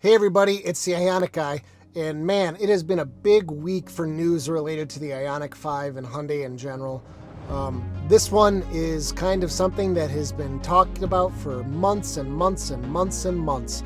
Hey everybody, it's the Ioniq guy, and man, it has been a big week for news related to the Ioniq 5 and Hyundai in general. This one is kind of something that has been talked about for months and months and months and months,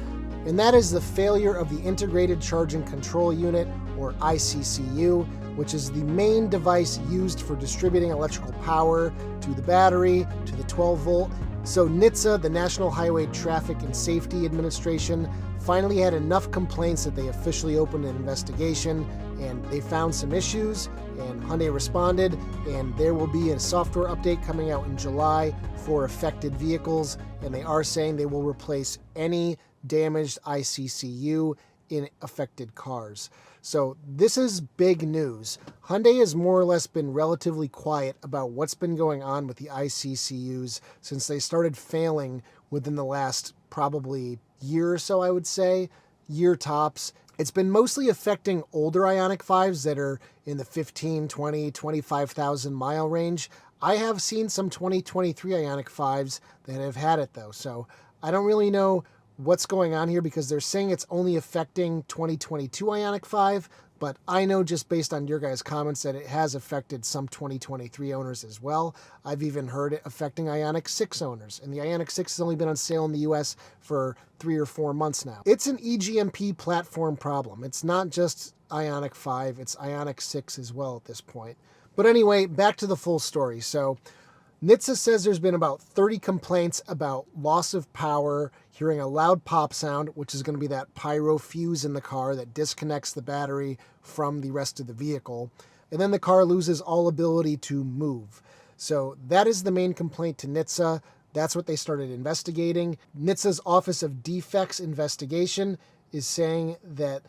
and that is the failure of the Integrated Charging Control Unit, or ICCU, which is the main device used for distributing electrical power to the battery, to the 12 volt. So NHTSA, the National Highway Traffic and Safety Administration, finally had enough complaints that they officially opened an investigation, and they found some issues, and Hyundai responded, and there will be a software update coming out in July for affected vehicles, and they are saying they will replace any damaged ICCU in affected cars. So this is big news. Hyundai has more or less been relatively quiet about what's been going on with the ICCUs since they started failing within the last probably year or so, I would say, year tops. It's been mostly affecting older Ioniq 5s that are in the 15, 20, 25,000 mile range. I have seen some 2023 Ioniq 5s that have had it though, so I don't really know what's going on here because they're saying it's only affecting 2022 Ioniq 5, but I know just based on your guys' comments that it has affected some 2023 owners as well. I've even heard it affecting Ioniq 6 owners, and the Ioniq 6 has only been on sale in the US for 3 or 4 months now. It's an eGMP platform problem. It's not just Ioniq 5, it's Ioniq 6 as well at this point. But anyway, back to the full story. So NHTSA says there's been about 30 complaints about loss of power, hearing a loud pop sound, which is going to be that pyro fuse in the car that disconnects the battery from the rest of the vehicle, and then the car loses all ability to move. So that is the main complaint to NHTSA. That's what they started investigating. NHTSA's Office of Defects Investigation is saying that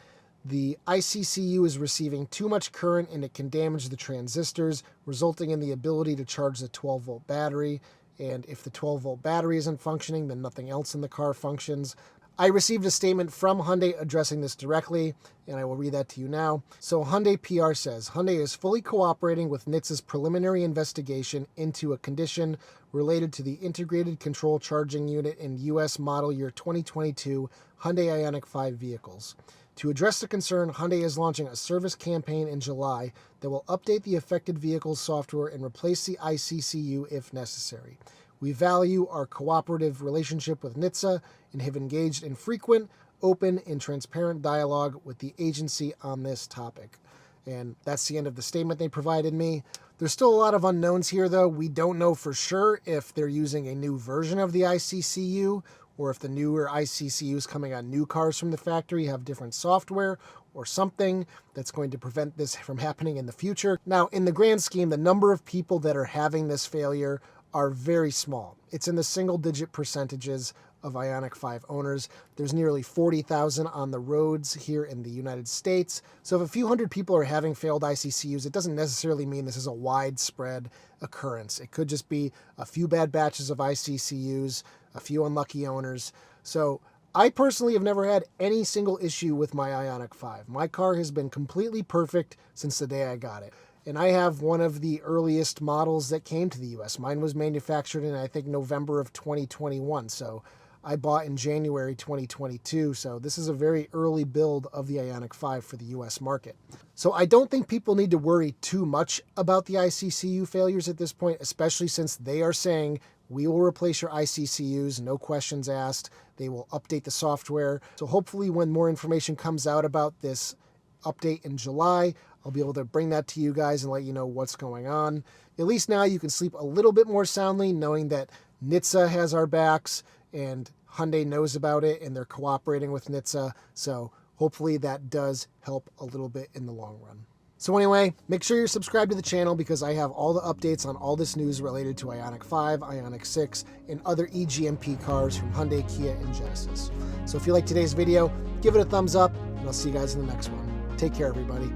the ICCU is receiving too much current and it can damage the transistors, resulting in the ability to charge the 12 volt battery. And if the 12 volt battery isn't functioning, then nothing else in the car functions. I received a statement from Hyundai addressing this directly, and I will read that to you now. So Hyundai PR says, Hyundai is fully cooperating with NHTSA's preliminary investigation into a condition related to the Integrated Control Charging Unit in US model year 2022 Hyundai Ioniq 5 vehicles. To address the concern, Hyundai is launching a service campaign in July that will update the affected vehicle's software and replace the ICCU if necessary. We value our cooperative relationship with NHTSA and have engaged in frequent, open, and transparent dialogue with the agency on this topic. And that's the end of the statement they provided me. There's still a lot of unknowns here, though. We don't know for sure if they're using a new version of the ICCU or if the newer ICCUs coming on new cars from the factory have different software or something that's going to prevent this from happening in the future. Now, in the grand scheme, the number of people that are having this failure are very small. It's in the single-digit percentages of Ioniq 5 owners. There's nearly 40,000 on the roads here in the United States. So if a few hundred people are having failed ICCUs, it doesn't necessarily mean this is a widespread occurrence. It could just be a few bad batches of ICCUs, a few unlucky owners. So I personally have never had any single issue with my Ioniq 5. My car has been completely perfect since the day I got it. And I have one of the earliest models that came to the US. Mine was manufactured in, I think, November of 2021. So I bought in January 2022. So this is a very early build of the Ioniq 5 for the US market. So I don't think people need to worry too much about the ICCU failures at this point, especially since they are saying we will replace your ICCUs, no questions asked. They will update the software. So hopefully when more information comes out about this update in July, I'll be able to bring that to you guys and let you know what's going on. At least now you can sleep a little bit more soundly knowing that NHTSA has our backs and Hyundai knows about it and they're cooperating with NHTSA. So hopefully that does help a little bit in the long run. So anyway, make sure you're subscribed to the channel because I have all the updates on all this news related to Ioniq 5, Ioniq 6, and other eGMP cars from Hyundai, Kia, and Genesis. So if you like today's video, give it a thumbs up, and I'll see you guys in the next one. Take care, everybody.